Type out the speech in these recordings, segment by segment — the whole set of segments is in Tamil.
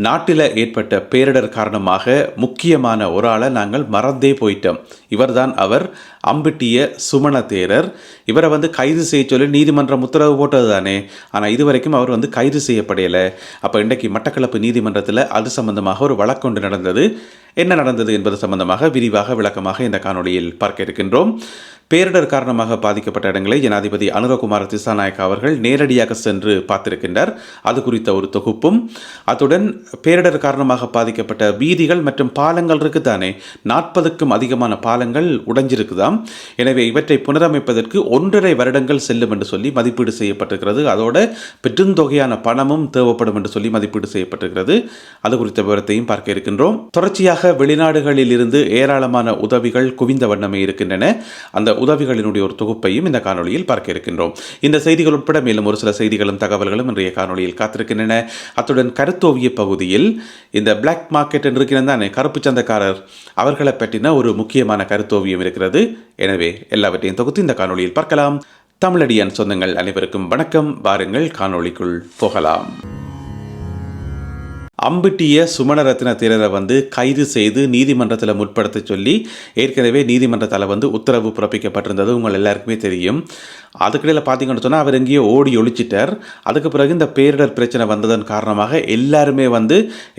நாட்டில் ஏற்பட்ட பேரிடர் காரணமாக முக்கியமான ஒரு ஆளை நாங்கள் மறந்தே போயிட்டோம். இவர்தான் அவர் அம்பிட்டிய சுமண தேரர். இவரை கைது செய்ய சொல்லி நீதிமன்றம் உத்தரவு போட்டது தானே. ஆனால் இதுவரைக்கும் அவர் கைது செய்யப்படையலை. அப்போ இன்றைக்கு மட்டக்களப்பு நீதிமன்றத்தில் அது சம்பந்தமாக ஒரு வழக்கொண்டு நடந்தது. என்ன நடந்தது என்பது சம்பந்தமாக விரிவாக விளக்கமாக இந்த காணொலியில் பார்க்க இருக்கின்றோம். பேரிடர் காரணமாக பாதிக்கப்பட்ட இடங்களை ஜனாதிபதி அனுரகுமார திசாநாயக்க அவர்கள் நேரடியாக சென்று பார்த்திருக்கின்றார். அது குறித்த ஒரு தொகுப்பும், அத்துடன் பேரிடர் காரணமாக பாதிக்கப்பட்ட வீதிகள் மற்றும் பாலங்கள் இருக்குதானே, 40க்கும் அதிகமான பாலங்கள் உடைஞ்சிருக்குதாம். எனவே இவற்றை புனரமைப்பதற்கு 1.5 வருடங்கள் செல்லும் என்று சொல்லி மதிப்பீடு செய்யப்பட்டிருக்கிறது. அதோட பெருந்தொகையான பணமும் தேவைப்படும் என்று சொல்லி மதிப்பீடு செய்யப்பட்டிருக்கிறது. அது குறித்த விவரத்தையும் பார்க்க இருக்கின்றோம். தொடர்ச்சியாக வெளிநாடுகளில் இருந்து ஏராளமான உதவிகள் குவிந்த வண்ணமே இருக்கின்றன. அந்த உதவிகளினுடைய ஒரு தொகுப்பையும் இந்த காணொலியில் பார்க்க இருக்கின்றோம். இந்த செய்திகள் உட்பட மேலும் ஒரு சில செய்திகளும் தகவல்களும் இன்றைய காணொலியில் காத்திருக்கின்றன. அத்துடன் கருத்தோவிய பகுதியில் இந்த பிளாக் மார்க்கெட் என்று இருக்கிறதானே, கருப்பு சந்தைக்காரர், அவர்களை பற்றின ஒரு முக்கியமான கருத்தோவியம் இருக்கிறது. எனவே எல்லாவற்றையும் தொகுத்து இந்த காணொலியில் பார்க்கலாம். தமிழடியான் சொந்தங்கள் அனைவருக்கும் வணக்கம். வாருங்கள் காணொலிக்குள் போகலாம். அம்பிட்டிய சுமணரத்ன தேரரை கைது செய்து நீதிமன்றத்தில் முற்படுத்த சொல்லி ஏற்கனவே நீதிமன்றத்தால் உத்தரவு பிறப்பிக்கப்பட்டிருந்தது உங்கள் எல்லாருக்குமே தெரியும். அதுக்கிடையில் பார்த்தீங்கன்னு சொன்னால் அவர் எங்கேயோ ஓடி ஒழிச்சிட்டார். அதுக்கு பிறகு இந்த பேரிடர் பிரச்சனை வந்ததன் காரணமாக எல்லாருமே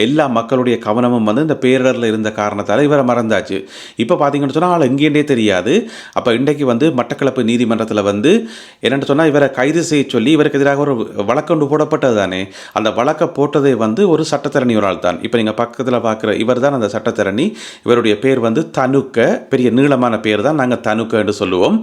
எல்லா மக்களுடைய கவனமும் இந்த பேரிடரில் இருந்த காரணத்தால் இவரை மறந்தாச்சு. இப்போ பார்த்தீங்கன்னு சொன்னால் ஆள் எங்கேயே தெரியாது. அப்போ இன்றைக்கு மட்டக்களப்பு நீதிமன்றத்தில் என்னென்னு சொன்னால் இவரை கைது செய்ய சொல்லி இவருக்கு எதிராக ஒரு வழக்கொண்டு போடப்பட்டது தானே. அந்த வழக்கை போட்டதை ஒரு சட்டத்தரணி ஒரு ஆள் தான். இப்போ நீங்கள் பக்கத்தில் பார்க்குற இவர் தான் அந்த சட்டத்தரணி. இவருடைய பேர் தனுக்க, பெரிய நீளமான பேர் தான், நாங்கள் தனுக்க என்று சொல்லுவோம்.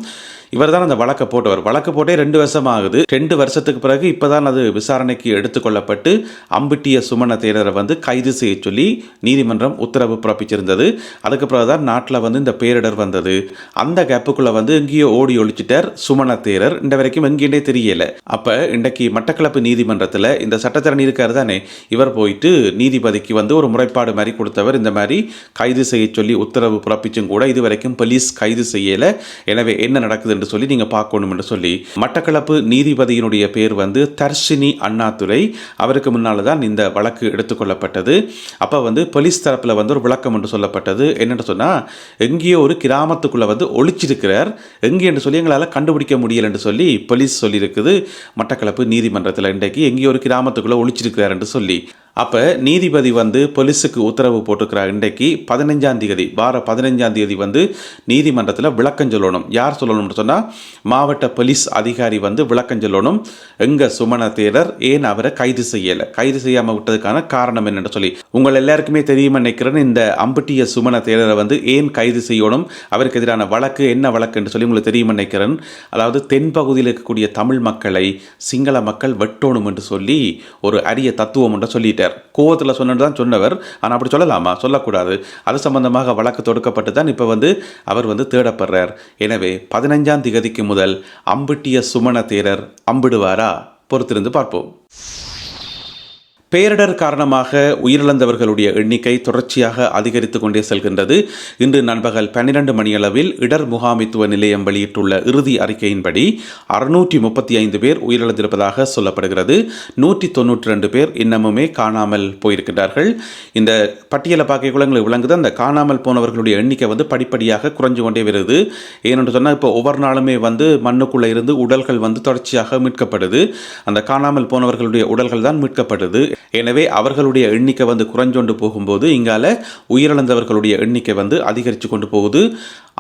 இவர் தான் அந்த வழக்கை போட்டவர். வழக்கு போட்டே 2 வருஷம் ஆகுது. 2 வருஷத்துக்கு பிறகு இப்போ தான் அது விசாரணைக்கு எடுத்துக்கொள்ளப்பட்டு அம்பிட்டிய சுமண தேரரை கைது செய்ய சொல்லி நீதிமன்றம் உத்தரவு பிறப்பிச்சிருந்தது. அதுக்கு பிறகு தான் நாட்டில் இந்த பேரிடர் வந்தது. அந்த கேப்புக்குள்ளே எங்கேயோ ஓடி ஒழிச்சிட்டார் சுமண தேரர். இந்த வரைக்கும் எங்கேயே தெரியல. அப்போ இன்றைக்கு மட்டக்களப்பு நீதிமன்றத்தில் இந்த சட்டத்தரணி இருக்கார் தானே, இவர் போயிட்டு நீதிபதிக்கு ஒரு முறைப்பாடு மாதிரி கொடுத்தவர். இந்த மாதிரி கைது செய்ய சொல்லி உத்தரவு பிறப்பிச்சும் கூட இதுவரைக்கும் போலீஸ் கைது செய்யலை. எனவே என்ன நடக்குது என்று சொல்லி நீங்க பார்க்கணும் என்று சொல்லி மட்டக்களப்பு நீதிபதியினுடைய பேர் தர்ஷினி அண்ணாதுரை. அவருக்கு முன்னால தான் இந்த வழக்கு எடுத்துக்கொள்ளப்பட்டது. அப்ப போலீஸ் தரப்புல ஒரு விளக்கம் என்று சொல்லப்பட்டது. என்னென்னு சொன்னா, எங்கேயோ ஒரு கிராமத்துக்குள்ள ஒளிச்சிருக்கிறார், எங்கே என்று சொல்லி எங்களால் கண்டுபிடிக்க முடியல என்று சொல்லி போலீஸ் சொல்லியிருக்குது. மட்டக்களப்பு நீதிமன்றத்தில் இன்றைக்கு எங்கேயோ ஒரு கிராமத்துக்குள்ள ஒளிச்சிருக்கிறார் என்று சொல்லி அப்போ நீதிபதி போலீஸுக்கு உத்தரவு போட்டுக்கிறார். இன்றைக்கு 15ஆம் தேதி, வார 15ஆம் தேதி நீதிமன்றத்தில் விளக்கம் சொல்லணும். யார் சொல்லணும்னு சொன்னால், மாவட்ட போலீஸ் அதிகாரி விளக்கம் சொல்லணும். எங்கள் சுமண தேரர் ஏன் அவரை கைது செய்யலை, கைது செய்யாமல் விட்டதுக்கான காரணம் என்னென்னு சொல்லி. உங்கள் எல்லாருக்குமே தெரியுமா நினைக்கிறேன், இந்த அம்பிட்டிய சுமண தேரரை ஏன் கைது செய்யணும், அவருக்கு எதிரான வழக்கு என்ன வழக்கு என்று சொல்லி உங்களுக்கு தெரியுமா நினைக்கிறேன். அதாவது தென்பகுதியில் இருக்கக்கூடிய தமிழ் மக்களை சிங்கள மக்கள் வெட்டணும் என்று சொல்லி ஒரு அரிய தத்துவம் என்று சொல்லிட்டார். கோவத்தில் சொன்னது தான் சொன்னவர். ஆனால் அப்படி சொல்லலாமா? சொல்லக்கூடாது. அது சம்பந்தமாக வழக்கு தொடுக்கப்பட்டு தான் இப்போ அவர் தேடப்படுறார். எனவே 15ஆம் தேதிக்கு முதல் அம்பிட்டிய சுமண தேரர் அம்பிடுவாரா? பொறுத்திருந்து பார்ப்போம். பேரிடர் காரணமாக உயிரிழந்தவர்களுடைய எண்ணிக்கை தொடர்ச்சியாக அதிகரித்து கொண்டே செல்கின்றது. இன்று நண்பகல் 12 மணியளவில் இடர் முகாமித்துவ நிலையம் வெளியிட்டுள்ள இறுதி அறிக்கையின்படி 635 பேர் உயிரிழந்திருப்பதாக சொல்லப்படுகிறது. 192 பேர் இன்னமுமே காணாமல் போயிருக்கிறார்கள். இந்த பட்டியலை பார்க்கக்குள்ள எங்களுக்கு விளங்குது, அந்த காணாமல் போனவர்களுடைய எண்ணிக்கை படிப்படியாக குறைஞ்சு கொண்டே வருது. ஏனென்று சொன்னால், இப்போ ஒவ்வொரு நாளுமே மண்ணுக்குள்ளே இருந்து உடல்கள் தொடர்ச்சியாக மீட்கப்படுது. அந்த காணாமல் போனவர்களுடைய உடல்கள் தான் மீட்கப்படுது. எனவே அவர்களுடைய எண்ணிக்கை குறைஞ்சொண்டு போகும்போது இங்கால உயிரிழந்தவர்களுடைய எண்ணிக்கை அதிகரித்து கொண்டு போகுது.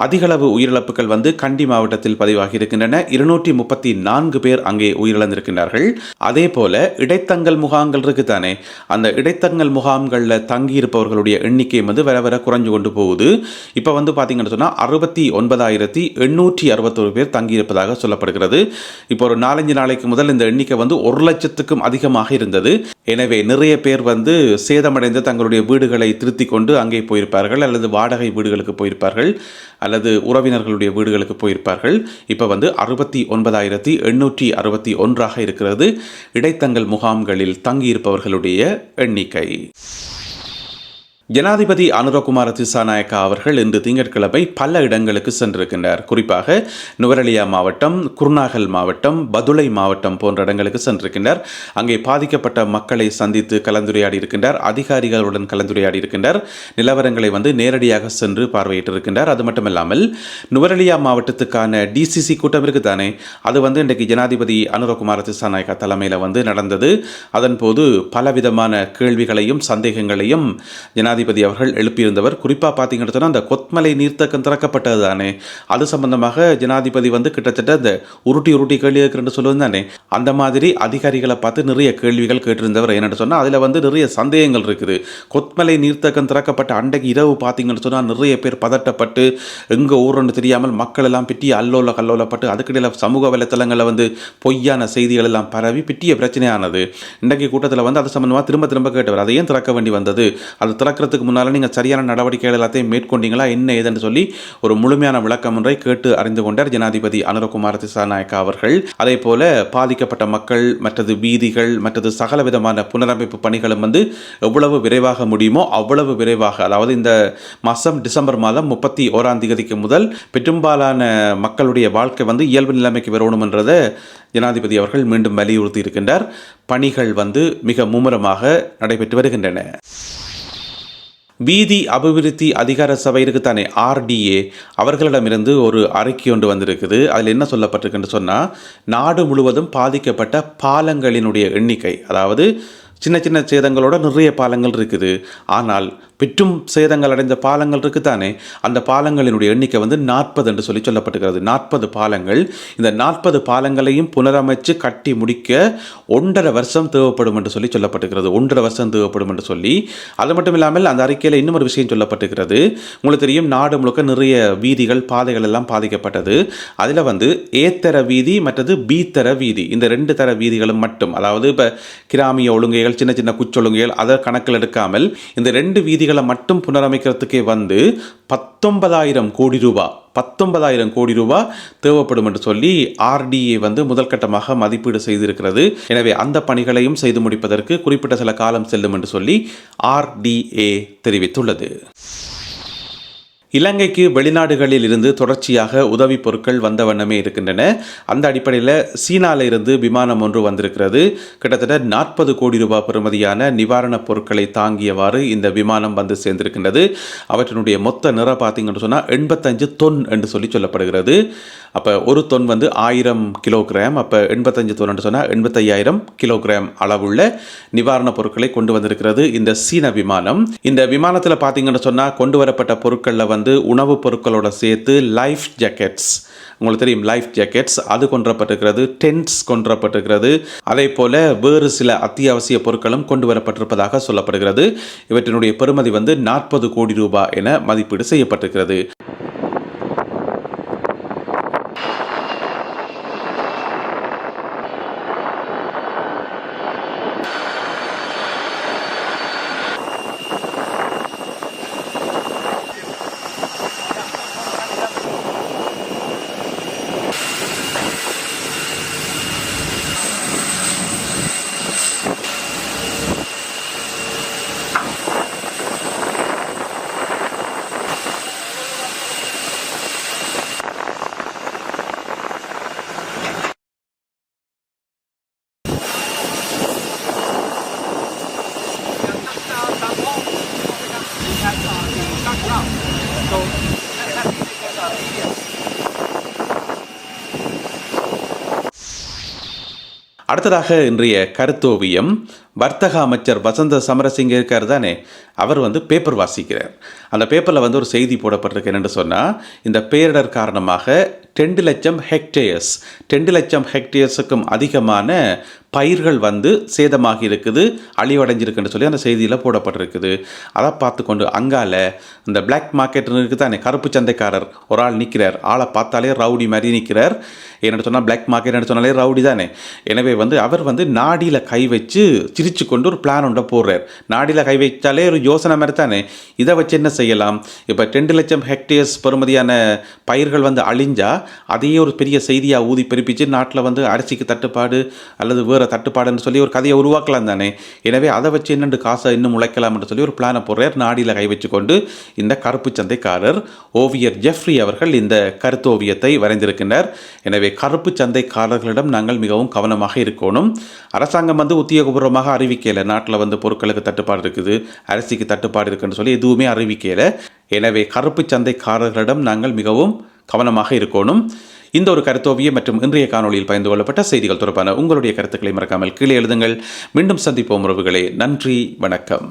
அதிகளவு உயிரிழப்புகள் கண்டி மாவட்டத்தில் பதிவாகி இருக்கின்றன. 234 பேர் அங்கே உயிரிழந்திருக்கிறார்கள். அதே போல இடைத்தங்கல் முகாம்கள் இருக்குதானே, அந்த இடைத்தங்கல் முகாம்களில் தங்கியிருப்பவர்களுடைய எண்ணிக்கை வர வர குறைஞ்சு கொண்டு போகுது. இப்போ பார்த்தீங்கன்னு சொன்னால் 69,861 பேர் தங்கியிருப்பதாக சொல்லப்படுகிறது. இப்போ ஒரு 4-5 நாளைக்கு முதல் இந்த எண்ணிக்கை 1 லட்சத்துக்கும் அதிகமாக இருந்தது. எனவே நிறைய பேர் சேதமடைந்து தங்களுடைய வீடுகளை திருத்தி கொண்டு அங்கே போயிருப்பார்கள், அல்லது வாடகை வீடுகளுக்கு போயிருப்பார்கள், அல்லது உறவினர்களுடைய வீடுகளுக்கு போயிருப்பார்கள். இப்போ 69,861 இருக்கிறது இடைத்தங்கல் முகாம்களில் தங்கியிருப்பவர்களுடைய எண்ணிக்கை. ஜனாதிபதி அனுரகுமார திசாநாயக்கா அவர்கள் இன்று திங்கட்கிழமை பல இடங்களுக்கு சென்றிருக்கின்றார். குறிப்பாக நுவரெலியா மாவட்டம், குருநாகல் மாவட்டம், பதுளை மாவட்டம் போன்ற இடங்களுக்கு சென்றிருக்கின்றார். அங்கே பாதிக்கப்பட்ட மக்களை சந்தித்து கலந்துரையாடி இருக்கின்றார். அதிகாரிகளுடன் கலந்துரையாடி இருக்கின்றார். நிலவரங்களை நேரடியாக சென்று பார்வையிட்டிருக்கின்றார். அது மட்டுமல்லாமல் நுவரெலியா மாவட்டத்துக்கான டிசிசி கூட்டம் இருக்குதானே, அது இன்றைக்கு ஜனாதிபதி அனுரகுமார திசாநாயக்கா தலைமையில் நடந்தது. அதன் போது பலவிதமான கேள்விகளையும் சந்தேகங்களையும் ஜனாதிபதி அவர்கள் எழுப்பியிருந்தவர். குறிப்பாக பார்த்தீங்கன்னு சொன்னால் அந்த கொத்மலை நீர்த்தக்கம் திறக்கப்பட்டது தானே, அது சம்பந்தமாக ஜனாதிபதி கிட்டத்தட்ட அந்த உருட்டி கேள்வி கேட்குறேன்னு சொல்லுவது தானே, அந்த மாதிரி அதிகாரிகளை பார்த்து நிறைய கேள்விகள் கேட்டிருந்தவர். என்னென்னு சொன்னால் அதில் நிறைய சந்தேகங்கள் இருக்குது. கொத்மலை நீர்த்தக்கம் திறக்கப்பட்ட அன்றைக்கு இரவு பார்த்தீங்கன்னு சொன்னால் நிறைய பேர் பதட்டப்பட்டு எங்கே ஊருன்னு தெரியாமல் மக்கள் எல்லாம் பிட்டி அல்லோல கல்லோலப்பட்டு அதுக்கிடையில் சமூக வலைத்தளங்களில் பொய்யான செய்திகள் எல்லாம் பரவி பிட்டிய பிரச்சனையானது. இன்றைக்கு கூட்டத்தில் அது சம்பந்தமாக திரும்ப கேட்டவர், அதை ஏன் திறக்க வேண்டி வந்தது, அது திறக்கிறதுக்கு முன்னால் நீங்கள் சரியான நடவடிக்கைகள் எல்லாத்தையும் மேற்கொண்டீங்களா என்ன ஏதுன்னு சொல்லி ஒரு முழுமையான விளக்கம் ஒன்றை கேட்டு அறிந்து கொண்டார் ஜனாதிபதி அனுரகுமார திசாநாயக்கா அவர்கள். அதே போல பாதிக்கப்பட்ட மக்கள் மற்றது வீதிகள் மற்றது சகல விதமான புனரமைப்பு பணிகளும் எவ்வளவு விரைவாக முடியுமோ அவ்வளவு விரைவாக, அதாவது இந்த மாதம் டிசம்பர் மாதம் 31ஆம் தேதிக்கு முதல் பெரும்பாலான மக்களுடைய வாழ்க்கை இயல்பு நிலைமைக்கு வரணும் என்றதை ஜனாதிபதி அவர்கள் மீண்டும் வலியுறுத்தி இருக்கின்றார். பணிகள் மிக மும்முரமாக நடைபெற்று வருகின்றன. வீதி அபிவிருத்தி அதிகார சபை இருக்குத்தானே, RDA, அவர்களிடமிருந்து ஒரு அறிக்கை ஒன்று வந்திருக்குது. அதில் என்ன சொல்லப்பட்டிருக்குன்னு சொன்னால், நாடு முழுவதும் பாதிக்கப்பட்ட பாலங்களினுடைய எண்ணிக்கை, அதாவது சின்ன சின்ன சேதங்களோட நிறைய பாலங்கள் இருக்குது, ஆனால் பெற்றும் சேதங்கள் அடைந்த பாலங்கள் இருக்குதானே, அந்த பாலங்களினுடைய எண்ணிக்கை 40 என்று சொல்லப்பட்டிருக்கிறது. 40 பாலங்கள். இந்த 40 பாலங்களையும் புனரமைச்சு கட்டி முடிக்க 1.5 வருஷம் தேவைப்படும் என்று சொல்லப்பட்டிருக்கிறது. 1.5 வருஷம் தேவைப்படும் என்று சொல்லி, அது மட்டும் இல்லாமல் அந்த அறிக்கையில் இன்னும் ஒரு விஷயம் சொல்லப்பட்டிருக்கிறது. உங்களுக்கு தெரியும், நாடு முழுக்க நிறைய வீதிகள் பாதைகள் எல்லாம் பாதிக்கப்பட்டது. அதில் ஏத்தர வீதி மற்றது பீத்தர வீதி, இந்த 2 தர வீதிகளும் மட்டும், அதாவது இப்போ கிராமிய ஒழுங்கைகள் சின்ன சின்ன குச்சொழுங்கைகள் அதை கணக்கில் எடுக்காமல் இந்த 2 வீதிகளை மட்டும் புனரமைக்கிறதுக்கே 19,000 கோடி ரூபாய் 19,000 கோடி ரூபாய் தேவைப்படும் என்று சொல்லி RDA முதல் கட்டமாக மதிப்பீடு செய்திருக்கிறது. எனவே அந்த பணிகளையும் செய்து முடிப்பதற்கு குறிப்பிட்ட சில காலம் செல்லும் என்று சொல்லி RDA தெரிவித்துள்ளது. இலங்கைக்கு வெளிநாடுகளில் இருந்து தொடர்ச்சியாக உதவி பொருட்கள் வந்த வண்ணமே இருக்கின்றன. அந்த அடிப்படையில் சீனாவில் இருந்து விமானம் ஒன்று வந்திருக்கிறது. கிட்டத்தட்ட 40 கோடி ரூபாய் பெறுமதியான நிவாரணப் பொருட்களை தாங்கியவாறு இந்த விமானம் சேர்ந்திருக்கின்றது. அவற்றினுடைய மொத்த நிறை பார்த்தீங்கன்னு சொன்னால் 85 தொன் என்று சொல்லப்படுகிறது. அப்போ ஒரு தொன் 1000 கிலோகிராம். அப்போ 85 தொன் என்று சொன்னால் 85,000 கிலோகிராம் அளவுள்ள நிவாரணப் பொருட்களை கொண்டு வந்திருக்கிறது இந்த சீன விமானம். இந்த விமானத்தில் பார்த்தீங்கன்னு சொன்னால் கொண்டு வரப்பட்ட பொருட்களில் உணவுப் பொருட்களோட சேர்த்து லைஃப் ஜாக்கெட்ஸ், உங்களுக்கு தெரியும் லைஃப் ஜாக்கெட்ஸ், அது கொண்டுவரப்பட்டிருக்கிறது. டென்ட்ஸ் கொண்டுவரப்பட்டிருக்கிறது. அதே போல வேறு சில அத்தியாவசிய பொருட்களும் கொண்டு வரப்பட்டிருப்பதாக சொல்லப்படுகிறது. இவற்றினுடைய பெறுமதி 40 கோடி ரூபாய் என மதிப்பீடு செய்யப்பட்டிருக்கிறது. அடுத்ததாக இன்றைய கருத்தோவியம், வர்த்தக அமைச்சர் வசந்த சமரசிங்க இருக்கார் தானே, அவர் பேப்பர் வாசிக்கிறார். அந்த பேப்பரில் ஒரு செய்தி போடப்பட்டிருக்கு. என்னென்னு சொன்னால், இந்த பேரிடர் காரணமாக 2 லட்சம் ஹெக்டேர்ஸ் 2 லட்சம் ஹெக்டேர்ஸுக்கும் அதிகமான பயிர்கள் சேதமாகி இருக்குது, அழிவடைஞ்சிருக்குன்னு சொல்லி அந்த செய்தியில் போடப்பட்டிருக்குது. அதை பார்த்து கொண்டு அங்கால இந்த பிளாக் மார்க்கெட் இருக்குது தானே, கருப்பு சந்தைக்காரர் ஒரு ஆள் நிற்கிறார். ஆளை பார்த்தாலே ரவுடி மாதிரி நிற்கிறார். என்னென்னு சொன்னால் பிளாக் மார்க்கெட் சொன்னாலே ரவுடி தானே. எனவே அவர் நாடியில் கை வச்சு விரிச்சு கொண்டு ஒரு பிளான் ஒன்றை போடுறார். நாடியில் கை வைத்தாலே ஒரு யோசனை மாதிரி தானே, இதை வச்சு என்ன செய்யலாம்? இப்போ 2 லட்சம் ஹெக்டேர்ஸ் பெறுமதியான பயிர்கள் வந்து அழிஞ்சா அதையே ஒரு பெரிய செய்தியாக ஊதி பெருப்பிச்சு நாட்டில் வந்து அரிசிக்கு தட்டுப்பாடு அல்லது வேறு தட்டுப்பாடுன்னு சொல்லி ஒரு கதையை உருவாக்கலாம் தானே. எனவே அதை வச்சு என்னென்று காசை இன்னும் உழைக்கலாம்னு சொல்லி ஒரு பிளானை போடுறார். நாடியில் கை வச்சு கொண்டு இந்த கருப்பு சந்தைக்காரர் ஓவியர் ஜெஃப்ரி அவர்கள் இந்த கருத்தோவியத்தை வரைந்திருக்கின்றார். எனவே கருப்பு சந்தைக்காரர்களிடம் நாங்கள் மிகவும் கவனமாக இருக்கணும். அரசாங்கம் வந்து உத்தியோகபூர்வமாக அறிவிக்கல நாட்டில் வந்து பொருட்களுக்கு தட்டுப்பாடு இருக்குது, அரிசிக்கு தட்டுப்பாடு இருக்குன்னு சொல்லி எதுவுமே அறிவிக்கல. எனவே கருப்பு சந்தைக்காரர்களிடம் நாங்கள் மிகவும் கவனமாக இருக்கணும். இந்த ஒரு கருத்தோவியம் மற்றும் இன்றைய காணொலியில் பகிர்ந்து கொள்ளப்பட்ட செய்திகள் தொடர்பான உங்களுடைய கருத்துக்களை மறக்காமல் கீழே எழுதுங்கள். மீண்டும் சந்திப்போம் உறவுகளே. நன்றி, வணக்கம்.